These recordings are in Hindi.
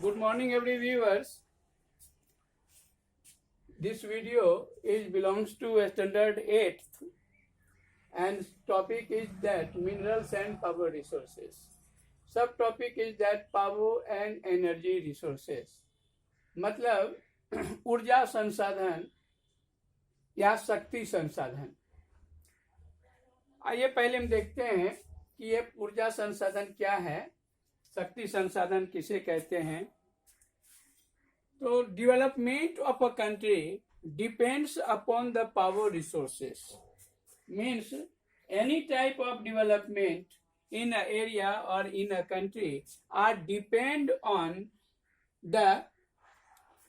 Good morning, every viewers. This video belongs to standard 8th, and topic is that minerals and power resources. Subtopic is that power and energy resources. मतलब ऊर्जा संसाधन या शक्ति संसाधन। आइए पहले हम देखते हैं कि ये ऊर्जा संसाधन क्या है, शक्ति संसाधन किसे कहते हैं। तो development of a country depends upon the power resources, means any type of development in an area or in a country are depend on the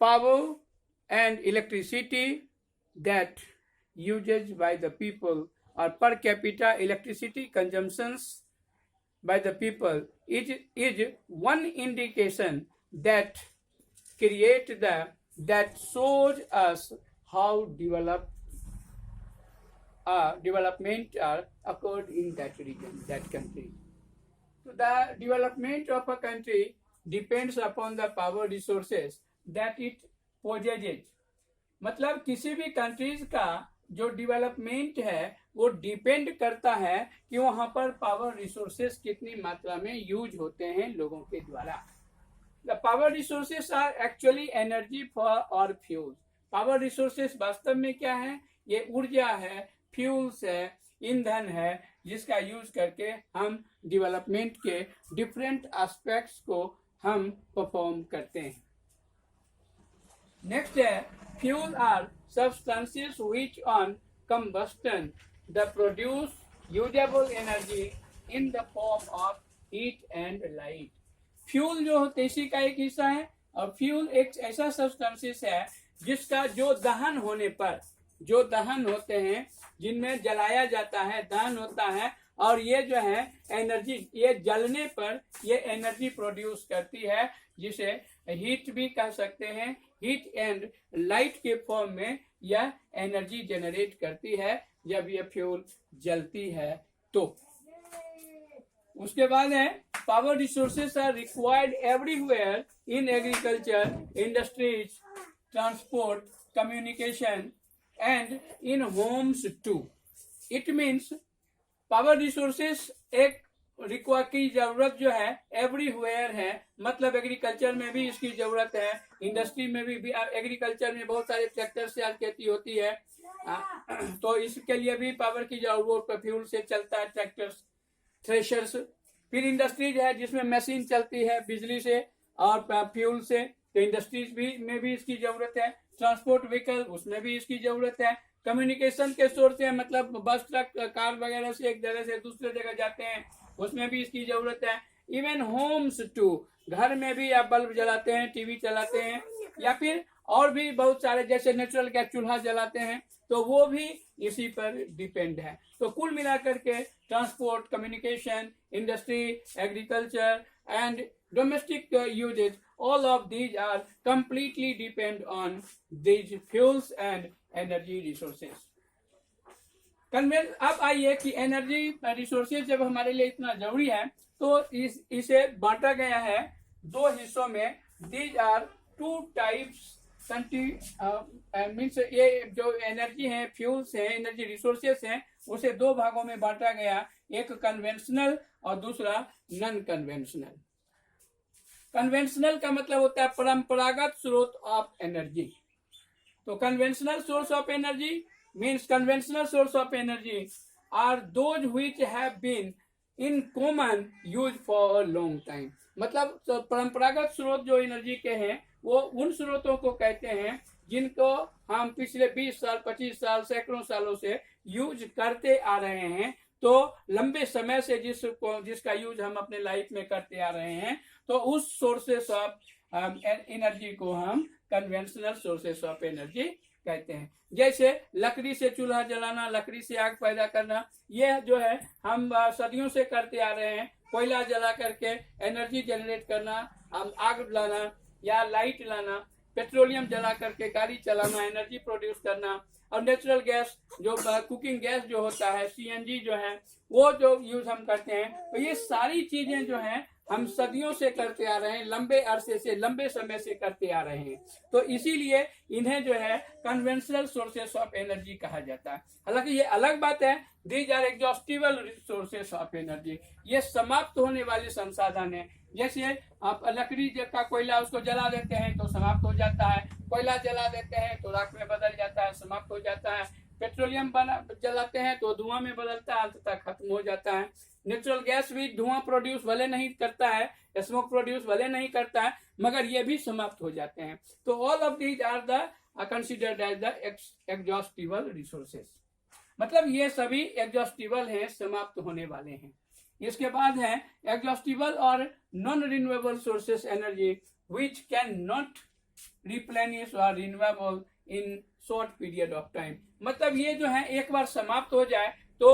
power and electricity that uses by the people, or per capita electricity consumptions by the people is one indication that that shows us how development are occurred in that region, that country. So the development of a country depends upon the power resources that it possesses. मतलब किसी भी कंट्रीज का जो डेवलपमेंट है वो डिपेंड करता है कि वहां पर पावर रिसोर्सेस कितनी मात्रा में यूज होते हैं लोगों के द्वारा। The power resources are actually energy for और फ्यूल। पावर रिसोर्सेस वास्तव में क्या है? ये ऊर्जा है, फ्यूल्स है, ईंधन है, जिसका यूज करके हम डेवलपमेंट के डिफरेंट एस्पेक्ट्स को हम परफॉर्म करते हैं। नेक्स्ट है fuel are substances which on combustion the produce usable energy in the form of heat and light. Fuel जो होते हैं इसी का एक हिस्सा है, और फ्यूल एक ऐसा सब्सटेंसेस है जिसका जो दहन होने पर, जो दहन होते हैं जिनमें जलाया जाता है, दहन होता है, और ये जो है एनर्जी, ये जलने पर ये एनर्जी प्रोड्यूस करती है, जिसे हीट भी कह सकते हैं। हीट एंड लाइट के फॉर्म में यह एनर्जी जनरेट करती है जब ये फ्यूल जलती है। तो उसके बाद है power resources are required everywhere in agriculture, industries, transport, communication and in homes too. It means power resources एक रिक्वायर की जरूरत जो है एवरीवेयर है, मतलब एग्रीकल्चर में भी इसकी जरूरत है, इंडस्ट्री में भी एग्रीकल्चर में बहुत सारे ट्रैक्टर से खेती होती है, तो इसके लिए भी पावर की जरूरत, फ्यूल से चलता है ट्रैक्टर्स, थ्रेशर्स। फिर इंडस्ट्रीज है जिसमें मशीन चलती है बिजली से और फ्यूल से, तो इंडस्ट्रीज में भी इसकी जरूरत है। ट्रांसपोर्ट व्हीकल, उसमें भी इसकी जरूरत है। कम्युनिकेशन के सोर्स है, मतलब बस, ट्रक, कार वगैरह से एक जगह से दूसरे जगह जाते हैं, उसमें भी इसकी जरूरत है। इवन होम्स टू, घर में भी आप बल्ब जलाते हैं, टीवी चलाते हैं, या फिर और भी बहुत सारे जैसे नेचुरल गैस चूल्हा जलाते हैं, तो वो भी इसी पर डिपेंड है। तो कुल मिलाकर के transport, communication, industry, agriculture and domestic uses, all of these are completely depend on these fuels and energy resources. अब आइए कि एनर्जी रिसोर्सेज जब हमारे लिए इतना जरूरी है तो इसे बांटा गया है दो हिस्सों में। These are two types, means ये जो एनर्जी है, फ्यूल्स है, एनर्जी रिसोर्सेज हैं, उसे दो भागों में बांटा गया, एक कन्वेंशनल और दूसरा नॉन कन्वेंशनल। कन्वेंशनल का मतलब होता है परंपरागत स्रोत ऑफ एनर्जी। तो conventional source of energy means conventional source of energy are those which have been in common use for a long time. मतलब परंपरागत स्रोत जो एनर्जी के हैं वो उन स्रोतों को कहते हैं जिनको हम पिछले 20 साल, 25 साल, सैकड़ों सालों से यूज करते आ रहे हैं। तो लंबे समय से जिसका यूज हम अपने लाइफ में करते आ रहे हैं, तो उस सोर्सेस ऑफ एनर्जी को हम कन्वेंशनल सोर्सेस ऑफ एनर्जी कहते हैं। जैसे लकड़ी से चूल्हा जलाना, लकड़ी से आग पैदा करना, यह जो है हम सदियों से करते आ रहे हैं। कोयला जला करके एनर्जी जनरेट करना, आग लाना या लाइट लाना, पेट्रोलियम जला करके गाड़ी चलाना, एनर्जी प्रोड्यूस करना, और नेचुरल गैस जो कुकिंग गैस जो होता है, सीएनजी जो है, वो जो यूज हम करते हैं। तो ये सारी चीजें जो हैं हम सदियों से करते आ रहे हैं, लंबे अरसे से, लंबे समय से करते आ रहे हैं। तो इसीलिए इन्हें जो है कन्वेंशनल सोर्सेस ऑफ एनर्जी कहा जाता है। हालांकि ये अलग बात है, these are exhaustible sources of energy, ये समाप्त होने वाले संसाधन है। जैसे आप लकड़ी का कोयला उसको जला देते हैं तो समाप्त हो जाता है, कोयला जला देते हैं तो राख में बदल जाता है, समाप्त हो जाता है। पेट्रोलियम जलाते हैं तो धुआं में बदलता है, अंततः खत्म हो जाता है। नेचुरल गैस भी धुआं प्रोड्यूस भले नहीं करता है, स्मोक प्रोड्यूस भले नहीं करता है, मगर ये भी समाप्त हो जाते हैं। तो all of these are the considered as the exhaustible resources, मतलब ये सभी एग्जॉस्टिबल हैं, समाप्त होने वाले हैं। इसके बाद है एग्जॉस्टिबल और non renewable sources energy which can not replenish और renewable in short period of time, मतलब ये जो है एक बार समाप्त हो जाए तो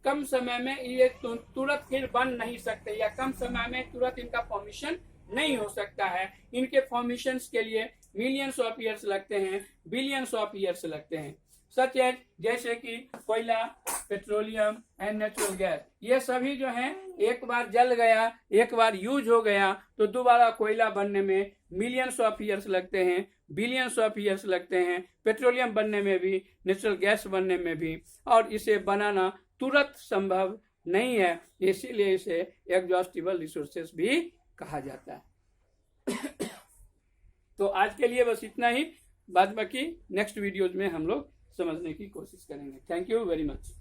कम समय में ये तुरंत फिर बन नहीं सकते, या कम समय में तुरंत इनका फॉर्मेशन नहीं हो सकता है। इनके फॉर्मेशन के लिए मिलियंस ऑफ ईयर्स लगते हैं, बिलियंस ऑफ ईयर्स लगते हैं। सच एज जैसे कि कोयला, पेट्रोलियम एंड नेचुरल गैस, ये सभी जो हैं एक बार जल गया, एक बार यूज हो गया तो दोबारा कोयला बनने में मिलियंस ऑफ ईयर्स लगते हैं, बिलियंस ऑफ ईयर्स लगते हैं, पेट्रोलियम बनने में भी, नेचुरल गैस बनने में भी, और इसे बनाना तुरंत संभव नहीं है, इसीलिए इसे एग्जॉस्टिबल रिसोर्सेस भी कहा जाता है। तो आज के लिए बस इतना ही, बाद बाकी नेक्स्ट वीडियोज में हम लोग समझने की कोशिश करेंगे। Thank you very much.